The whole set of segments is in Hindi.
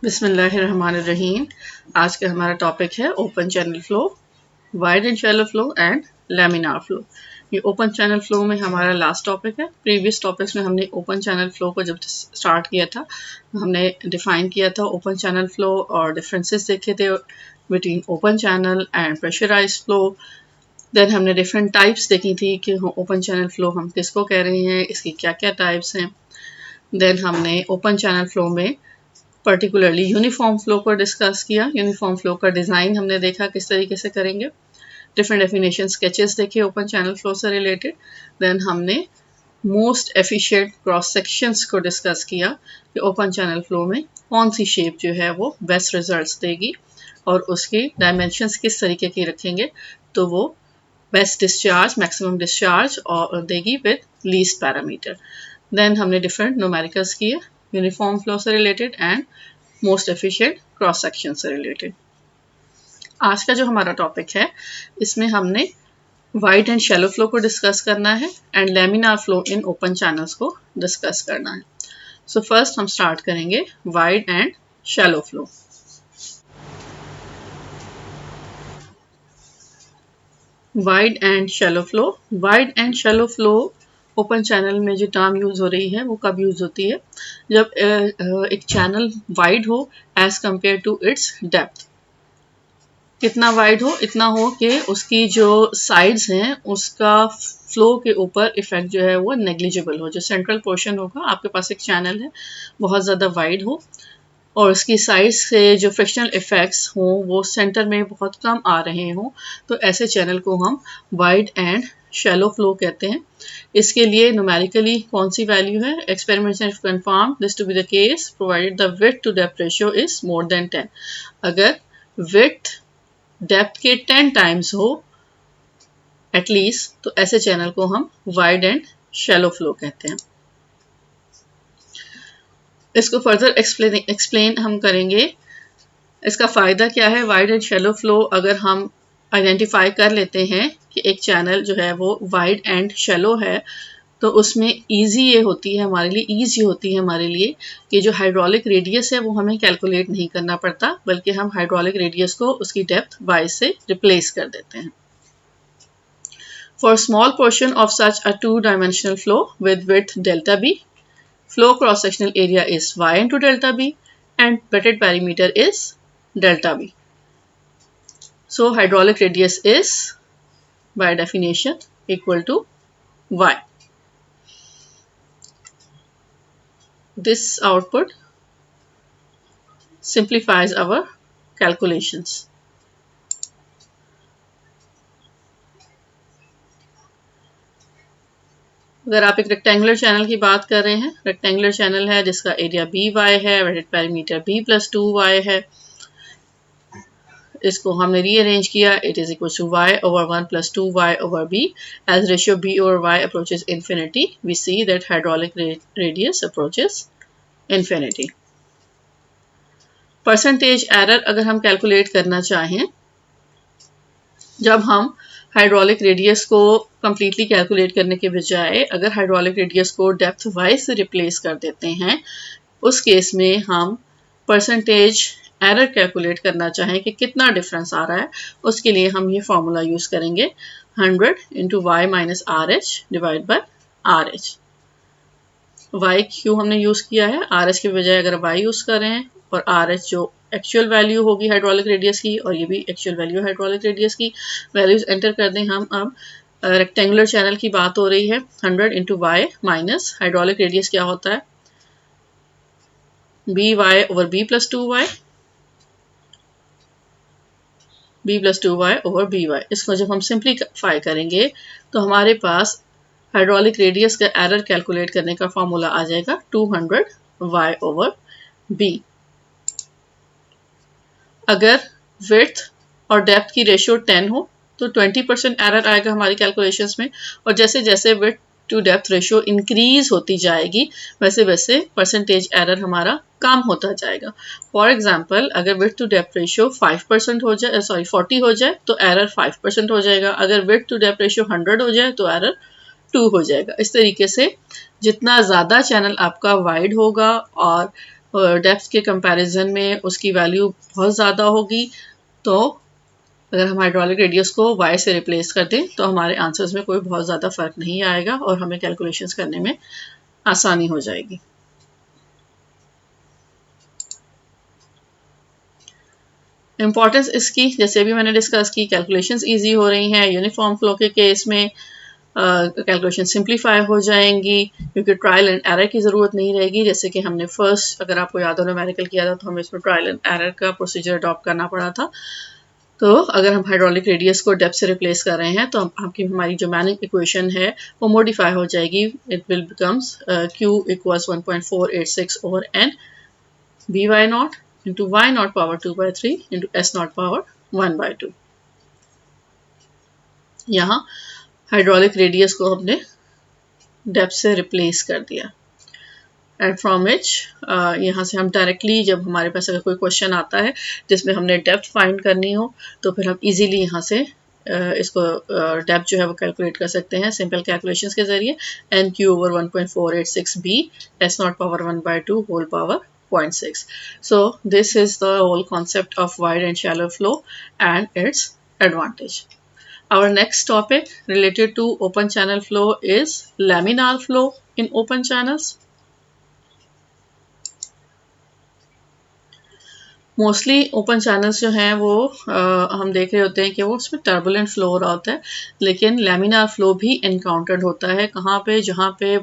बिस्मिल्लाहिर्रहमानिर्रहीम। आज का हमारा टॉपिक है open channel flow, wide and shallow flow and laminar flow. ये ओपन चैनल फ्लो में हमारा लास्ट टॉपिक है। प्रीवियस टॉपिक्स में हमने ओपन चैनल फ्लो को जब स्टार्ट किया था हमने डिफाइन किया था ओपन चैनल फ्लो और डिफरेंसेस देखे थे between open channel and pressurized flow. Then हमने डिफरेंट टाइप्स देखी थी कि ओपन चैनल फ्लो हम किसको कह रहे हैं, इसकी क्या क्या टाइप्स हैं। देन हमने ओपन चैनल फ्लो में पर्टिकुलरली यूनिफॉर्म फ्लो को डिस्कस किया। यूनिफॉर्म फ्लो का डिज़ाइन हमने देखा किस तरीके से करेंगे। डिफरेंट डेफिनेशन स्केचेस देखे ओपन चैनल फ्लो से रिलेटेड। देन हमने मोस्ट एफिशिएंट क्रॉस सेक्शंस को डिस्कस किया कि ओपन चैनल फ्लो में कौन सी शेप जो है वो बेस्ट रिजल्ट्स देगी और उसकी डायमेंशंस किस तरीके की रखेंगे तो वो बेस्ट डिस्चार्ज, मैक्सिमम डिस्चार्ज और देगी विद लीस्ट पैरामीटर। देन हमने डिफरेंट न्यूमेरिकल्स किए यूनिफॉर्म फ्लो से related and most efficient cross section से रिलेटेड। आज का जो हमारा टॉपिक है इसमें हमने वाइड एंड शैलो फ्लो को डिस्कस करना है and laminar flow in open channels को डिस्कस करना है। सो फर्स्ट हम स्टार्ट करेंगे wide and shallow flow. Wide and shallow flow. Wide and shallow flow open channel में जो टर्म यूज हो रही है वो कब यूज होती है, जब एक चैनल वाइड हो as compare to its depth. कितना वाइड हो, इतना हो कि उसकी जो साइड्स हैं उसका फ्लो के ऊपर इफेक्ट जो है वो नेग्लिजिबल हो। जो सेंट्रल पोर्शन होगा, आपके पास एक चैनल है बहुत ज़्यादा वाइड हो और उसकी साइड्स से जो फ्रिक्शनल इफेक्ट्स हों वो सेंटर में बहुत कम आ रहे हों, तो ऐसे चैनल को हम वाइड एंड शैलो फ्लो कहते हैं। इसके लिए न्यूमेरिकली कौन सी वैल्यू है, experiments have confirm this to be the case provided the width to depth ratio is more than 10। अगर विड्थ डेप्थ के 10 टाइम्स हो एटलीस्ट, तो ऐसे चैनल को हम वाइड एंड शैलो फ्लो कहते हैं। इसको फर्दर एक्सप्लेन हम करेंगे। इसका फ़ायदा क्या है वाइड एंड शैलो फ्लो, अगर हम आइडेंटिफाई कर लेते हैं कि एक चैनल जो है वो वाइड एंड शैलो है तो उसमें ईजी होती है हमारे लिए कि जो हाइड्रोलिक रेडियस है वो हमें कैलकुलेट नहीं करना पड़ता, बल्कि हम हाइड्रोलिक रेडियस को उसकी डेप्थ वाई से रिप्लेस कर देते हैं। For a small portion of such a two-dimensional flow with width delta b, flow cross-sectional area is y into delta b and wetted perimeter is delta b. So hydraulic radius is by definition equal to y. This output simplifies our calculations. अगर आप एक रेक्टेंगुलर चैनल की बात कर रहे हैं, रेक्टेंगुलर चैनल है जिसका एरिया बी वाई है, wetted perimeter B plus 2y है, इसको हमने रीअरेंज किया, it is equal to y over 1 plus 2y over b। As ratio b over y approaches infinity, we see that hydraulic radius approaches infinity. Percentage error अगर हम कैलकुलेट करना चाहें, जब हम हाइड्रोलिक रेडियस को कंप्लीटली कैलकुलेट करने के बजाय अगर हाइड्रोलिक रेडियस को डेप्थ वाइज से रिप्लेस कर देते हैं, उस केस में हम परसेंटेज एरर कैलकुलेट करना चाहें कि कितना डिफरेंस आ रहा है, उसके लिए हम ये फॉर्मूला यूज करेंगे 100 into Y minus R H divide by R H. Y क्यों हमने यूज किया है, आर एच के बजाय अगर वाई यूज करें और आर एच जो एक्चुअल वैल्यू होगी हाइड्रोलिक रेडियस की और ये भी एक्चुअल वैल्यू हाइड्रोलिक रेडियस की, वैल्यूज एंटर कर दें हम। अब रेक्टेंगुलर चैनल की बात हो रही है, 100 into Y minus hydraulic radius क्या होता है, B Y over B plus 2y, B plus 2y over B Y. इसको जब हम सिंप्लीफाई करेंगे तो हमारे पास हाइड्रोलिक रेडियस का एरर कैलकुलेट करने का फॉर्मूला आ जाएगा 200 y ओवर b। अगर विड्थ और डेप्थ की रेशियो 10 हो तो 20% एरर आएगा हमारी कैलकुलेशंस में, और जैसे जैसे width to depth ratio increase होती जाएगी वैसे वैसे परसेंटेज एरर हमारा कम होता जाएगा। फॉर एग्जांपल, अगर विड्थ टू डेप्थ रेशियो 5% हो जाए, 40 हो जाए तो एरर 5% हो जाएगा। अगर विड्थ टू डेप्थ रेशियो 100 हो जाए तो एरर 2 हो जाएगा। इस तरीके से जितना ज़्यादा चैनल आपका वाइड होगा और डेप्थ के कंपैरिजन में उसकी वैल्यू बहुत ज़्यादा होगी, तो अगर हम हाइड्रोलिक रेडियस को y से रिप्लेस कर दें तो हमारे आंसर्स में कोई बहुत ज़्यादा फर्क नहीं आएगा और हमें कैलकुलेशंस करने में आसानी हो जाएगी। इम्पॉर्टेंस इसकी, जैसे भी मैंने डिस्कस की, कैलकुलेशंस इजी हो रही हैं। यूनिफॉर्म फ्लो के केस में कैलकुलेशन सिंप्लीफाई हो जाएंगी क्योंकि ट्रायल एंड एरर की ज़रूरत नहीं रहेगी। जैसे कि हमने फर्स्ट, अगर आपको याद हो, न्यूमेरिकल किया था तो हमें इसमें ट्रायल एंड एरर का प्रोसीजर अडॉप्ट करना पड़ा था। तो अगर हम हाइड्रोलिक रेडियस को डेप्थ से रिप्लेस कर रहे हैं तो आपकी हमारी जो मैनिंग इक्वेशन है वो मॉडिफाई हो जाएगी। It will becomes q equals 1.486 over n by not into y not power 2/3 into s not power 1/2। यहाँ हाइड्रोलिक रेडियस को हमने डेप्थ से रिप्लेस कर दिया। एंड फ्रॉम विच यहाँ से हम डायरेक्टली, जब हमारे पास अगर कोई क्वेश्चन आता है जिसमें हमने डेप्थ फाइंड करनी हो तो फिर हम इजीली यहाँ से इसको डेप्थ जो है वो कैलकुलेट कर सकते हैं सिंपल कैलकुलेशंस के जरिए। N Q over 1.486 B S nought power 1/2 whole power 0.6. So this is the whole concept of wide and shallow flow and its advantage. Our next topic related to open channel flow is laminar flow in open channels. Mostly open channels जो हैं वो हम देख रहे होते हैं कि वो उसमें टर्बुलेंट फ्लो हो रहा होता है, लेकिन लैमिनार फ्लो भी इनकाउंटर्ड होता है। कहाँ पे? जहाँ पे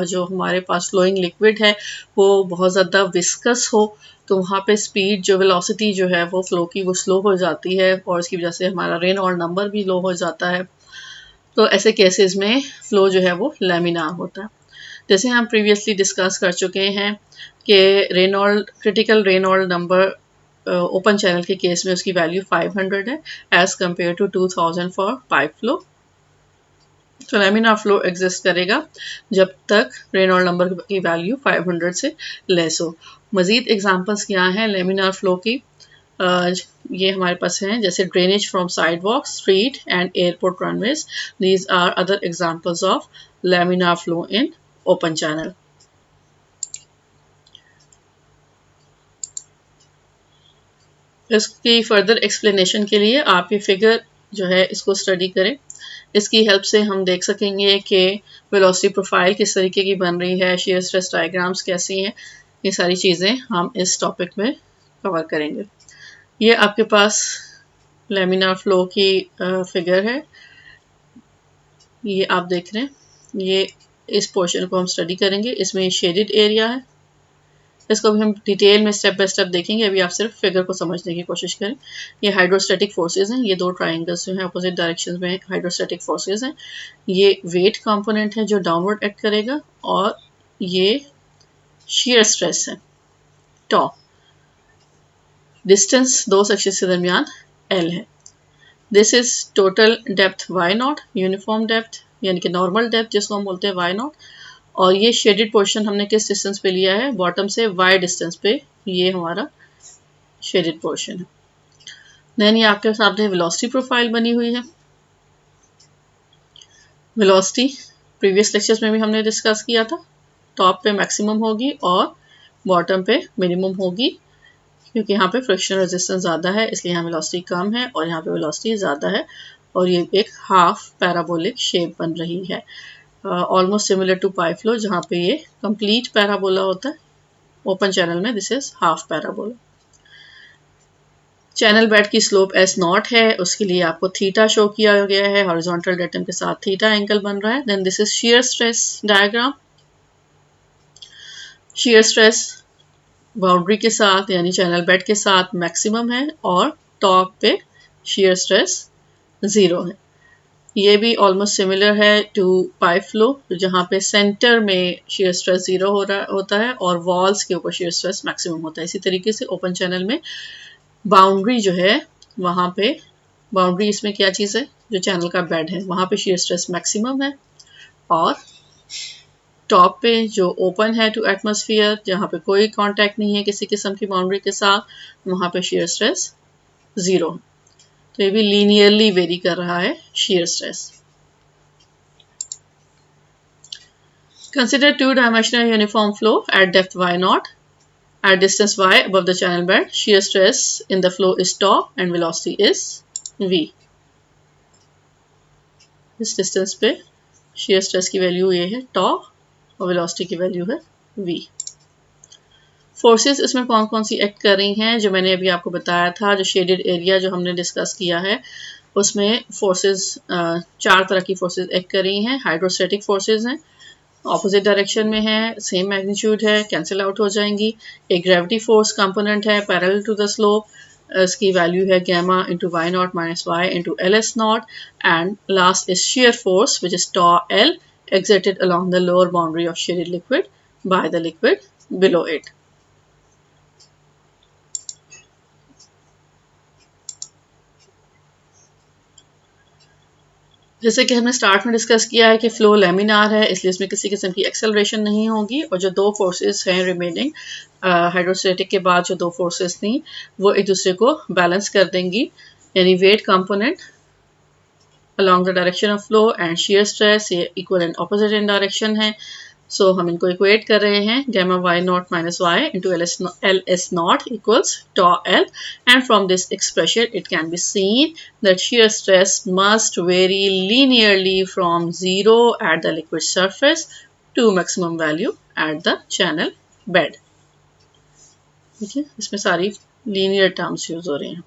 जो हमारे पास फ्लोइंग लिक्विड है वो बहुत ज़्यादा विस्कस हो, तो वहाँ पे स्पीड, जो वेलोसिटी जो है वो फ्लो की, वो स्लो हो जाती है और इसकी वजह से हमारा रेनॉल्ड नंबर भी लो हो जाता है। तो ऐसे केसेस में फ्लो जो है वो लैमिनार होता है। जैसे हम प्रीवियसली डिस्कस कर चुके हैं कि Reynold, critical Reynold number open channel के केस में उसकी वैल्यू 500 है as compare to 2000 for pipe flow. तो लैमिनार फ्लो एग्जिस्ट करेगा जब तक रेनॉल्ड नंबर की वैल्यू 500 से लेस हो। मजीद एग्जांपल्स क्या हैं लैमिनार फ्लो की? ये हमारे पास हैं, जैसे drainage from sidewalk, street and airport runways. These are other examples of laminar flow in open channel. इसकी फर्दर एक्सप्लेनेशन के लिए आप ये फिगर जो है इसको स्टडी करें। इसकी हेल्प से हम देख सकेंगे कि वेलोसिटी प्रोफाइल किस तरीके की बन रही है, शेयर स्ट्रेस डायग्राम्स कैसी हैं, ये सारी चीज़ें हम इस टॉपिक में कवर करेंगे। ये आपके पास लैमिनार फ्लो की फिगर है, ये आप देख रहे हैं। ये इस पोर्शन को हम स्टडी करेंगे, इसमें शेडेड एरिया है। इसको भी हम डिटेल में स्टेप बाय स्टेप देखेंगे, अभी आप सिर्फ फिगर को समझने की कोशिश करें। ये हाइड्रोस्टैटिक फोर्सेस हैं, ये दो ट्राइंगल्स जो हैं अपोजिट डायरेक्शन में हाइड्रोस्टैटिक फोर्सेस हैं। ये वेट कंपोनेंट है जो डाउनवर्ड एक्ट करेगा और ये शेयर स्ट्रेस है टॉप। डिस्टेंस दो सेक्शंस के दरमियान L है। This is total depth y not, uniform depth यानी कि नॉर्मल डेप्थ जिसको हम बोलते हैं y नॉट। और ये शेडेड पोर्शन हमने किस डिस्टेंस पे लिया है? बॉटम से y डिस्टेंस पे ये हमारा शेडेड पोर्शन है। देन ये आपके सामने वेलोसिटी प्रोफाइल बनी हुई है। वेलोसिटी प्रीवियस लेक्चर्स में भी हमने डिस्कस किया था, टॉप पे मैक्सिमम होगी और बॉटम पे मिनिमम होगी, क्योंकि यहाँ पे फ्रिक्शन रेजिस्टेंस ज़्यादा है इसलिए यहाँ वेलोसिटी कम है और यहाँ पे वेलोसिटी ज़्यादा है। और ये एक हाफ पैराबोलिक शेप बन रही है, almost similar to pipe flow जहाँ पे ये कंप्लीट पैराबोला होता है। ओपन चैनल में this is half parabola. Channel bed की स्लोप S नॉट है, उसके लिए आपको थीटा शो किया गया है, हॉरिजॉन्टल डेटम के साथ थीटा एंगल बन रहा है। Then this is shear stress diagram. Shear stress boundary के साथ यानी चैनल बेड के साथ मैक्सिमम है और टॉप पे शेयर स्ट्रेस 0 है। ये भी ऑलमोस्ट सिमिलर है टू पाइप फ्लो, जहाँ पे सेंटर में शेयर स्ट्रेस 0 होता है और वॉल्स के ऊपर शेयर स्ट्रेस मैक्सिमम होता है। इसी तरीके से ओपन चैनल में बाउंड्री जो है, वहाँ पे बाउंड्री इसमें क्या चीज़ है? जो चैनल का बेड है वहाँ पे शेयर स्ट्रेस मैक्सिमम है और टॉप पे जो ओपन है टू एटमॉस्फेयर, जहाँ पे कोई कांटेक्ट नहीं है किसी किस्म की बाउंड्री के साथ, वहाँ पे शेयर स्ट्रेस 0 है। तो ये भी लीनियरली वेरी कर रहा है shear stress. Consider two-dimensional uniform flow at depth y naught At distance y above the channel bed, shear stress in the flow is tau and velocity is v. इस डिस्टेंस पे shear stress की वैल्यू ये है tau और velocity की वैल्यू है v. फोर्सेस इसमें कौन कौन सी एक्ट कर रही हैं, जो मैंने अभी आपको बताया था, जो शेडेड एरिया जो हमने डिस्कस किया है उसमें फोर्सेस 4 तरह की फोर्सेस एक्ट कर रही हैं. हाइड्रोस्टैटिक फोर्सेस हैं, ऑपोजिट डायरेक्शन में है, सेम मैग्नीट्यूड है, कैंसिल आउट हो जाएंगी. एक ग्रेविटी फोर्स कंपोनेंट है पैरेलल टू द स्लोप, इसकी वैल्यू है gamma into y naught minus y into L S naught. And last is shear force which is tau L exerted along the lower boundary of shaded liquid by the liquid below it. जैसे कि हमने स्टार्ट में डिस्कस किया है कि फ्लो लेमिनार है, इसलिए इसमें किसी किस्म की एक्सेलरेशन नहीं होगी. और जो दो फोर्सेस हैं रिमेनिंग हाइड्रोस्टैटिक के बाद, जो दो फोर्सेस थी वो एक दूसरे को बैलेंस कर देंगी. यानी weight component along the direction of flow and shear stress ये equal and opposite in direction है. So हम इनको इक्वेट कर रहे हैं. Gamma y naught minus y into ls naught equals tau L, and from this expression it can be seen that shear stress must vary linearly from 0 at the liquid surface to maximum value at the channel bed. ठीक है, इसमें सारी लीनियर टर्म्स यूज हो रही हैं.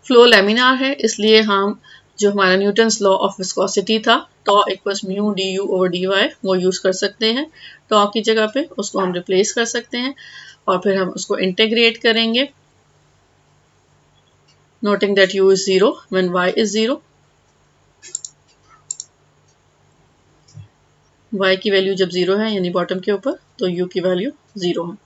फ्लो लेमिनार है, इसलिए हम जो हमारा न्यूटन्स लॉ ऑफ विस्कोसिटी था tau equals mu d u over d y वो यूज़ कर सकते हैं. टॉ की जगह पे उसको हम रिप्लेस कर सकते हैं और फिर हम उसको इंटीग्रेट करेंगे, noting that u is 0 when y is 0. y की वैल्यू जब 0 है यानी बॉटम के ऊपर, तो u की वैल्यू 0 है.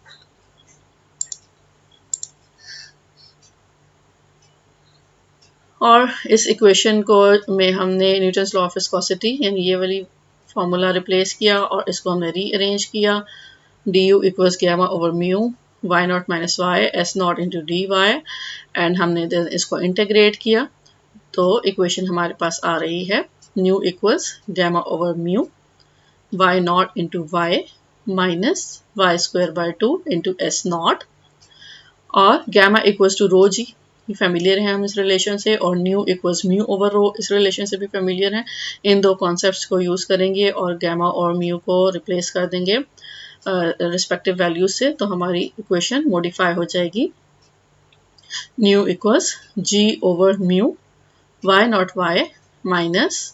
और इस इक्वेशन को में हमने न्यूटन्स लॉ ऑफ विस्कोसिटी यानी ये वाली फार्मूला रिप्लेस किया और इसको हमने रीअरेंज किया. D u equals gamma over mu y naught minus y s naught into d y, and हमने इसको इंटीग्रेट किया तो इक्वेशन हमारे पास आ रही है nu equals gamma over mu y not into Y minus y square by 2 into s not, और gamma equals to rho g, familiar हैं हम इस रिलेशन से, और nu equals mu over rho इस रिलेशन से भी फेमिलियर हैं. इन दो कॉन्सेप्ट्स को यूज़ करेंगे और गैमा और म्यू को रिप्लेस कर देंगे रिस्पेक्टिव वैल्यूज से, तो हमारी इक्वेशन मॉडिफाई हो जाएगी. Nu equals g over mu y not y minus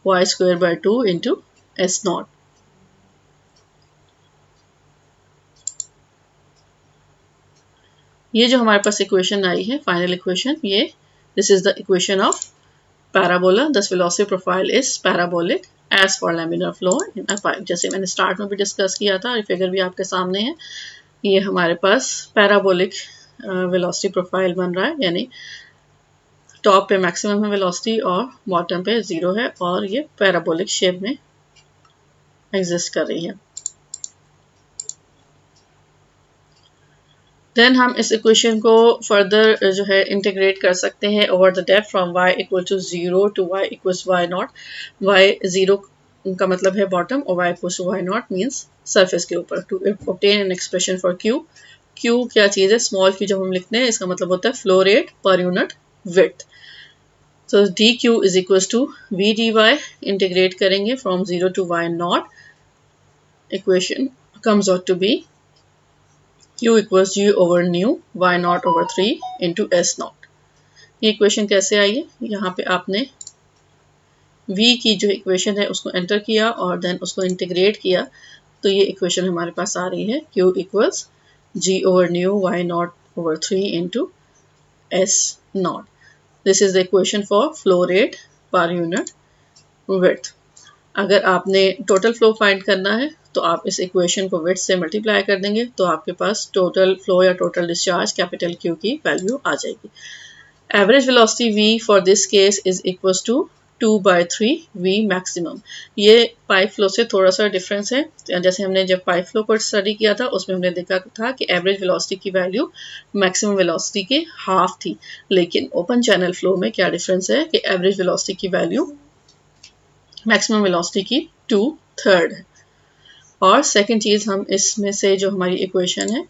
y square by 2 into s not. ये जो हमारे पास इक्वेशन आई है फाइनल इक्वेशन, ये this is the equation of parabola. This velocity profile is parabolic as for laminar flow in a pipe. जैसे मैंने स्टार्ट में भी डिस्कस किया था, फिगर भी आपके सामने है. ये हमारे पास पैराबोलिक वेलोसिटी प्रोफाइल बन रहा है, यानी टॉप पे मैक्सिमम है वेलोसिटी और बॉटम पे 0 है, और ये पैराबोलिक शेप में एग्जिस्ट कर रही है. देन हम इस इक्वेशन को फर्दर जो है इंटीग्रेट कर सकते हैं over the depth from y equal to 0 to y equals y naught. y 0 का मतलब है बॉटम और y equals to y naught means surface के ऊपर. To obtain an expression for q, q क्या चीज़ है, स्मॉल q जब हम लिखते हैं इसका मतलब होता है flow rate per unit width. तो dq is equals to v dy, integrate करेंगे from 0 to y not. Equation comes out to be q equals g over nu y naught over 3 into s naught. ये इक्वेशन कैसे आई है, यहाँ पे आपने v की जो इक्वेशन है उसको एंटर किया और देन उसको इंटीग्रेट किया, तो ये इक्वेशन हमारे पास आ रही है q equals g over nu y naught over 3 into s naught. This is the equation for flow rate per unit width. अगर आपने टोटल फ्लो फाइंड करना है तो आप इस इक्वेशन को विड्थ से मल्टीप्लाई कर देंगे तो आपके पास टोटल फ्लो या टोटल डिस्चार्ज कैपिटल Q की वैल्यू आ जाएगी. Average velocity V for this case is equals to 2/3 V maximum. ये पाइप फ्लो से थोड़ा सा डिफरेंस है. जैसे हमने जब पाइप फ्लो को स्टडी किया था उसमें हमने देखा था कि एवरेज वेलोसिटी की वैल्यू मैक्सिमम वेलोसिटी के हाफ थी, लेकिन ओपन चैनल फ्लो में क्या डिफरेंस है कि एवरेज वेलोसिटी की वैल्यू मैक्सिमम वेलोसिटी की 2/3 है. और सेकंड चीज़ हम इसमें से जो हमारी इक्वेशन है,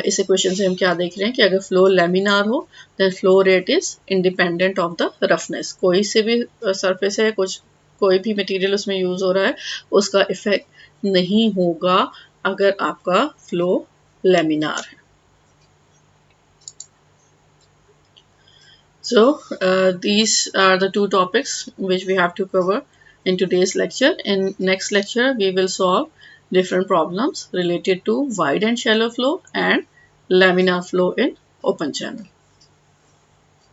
इस इक्वेशन से हम क्या देख रहे हैं कि अगर फ्लो लेमिनार हो then flow rate is independent of the roughness. कोई से भी सरफेस है, कुछ कोई भी मटेरियल उसमें यूज हो रहा है, उसका इफेक्ट नहीं होगा अगर आपका फ्लो लेमिनार है। So these are the two topics which we have to cover in today's lecture. In next lecture, we will solve different problems related to wide and shallow flow and laminar flow in open channel.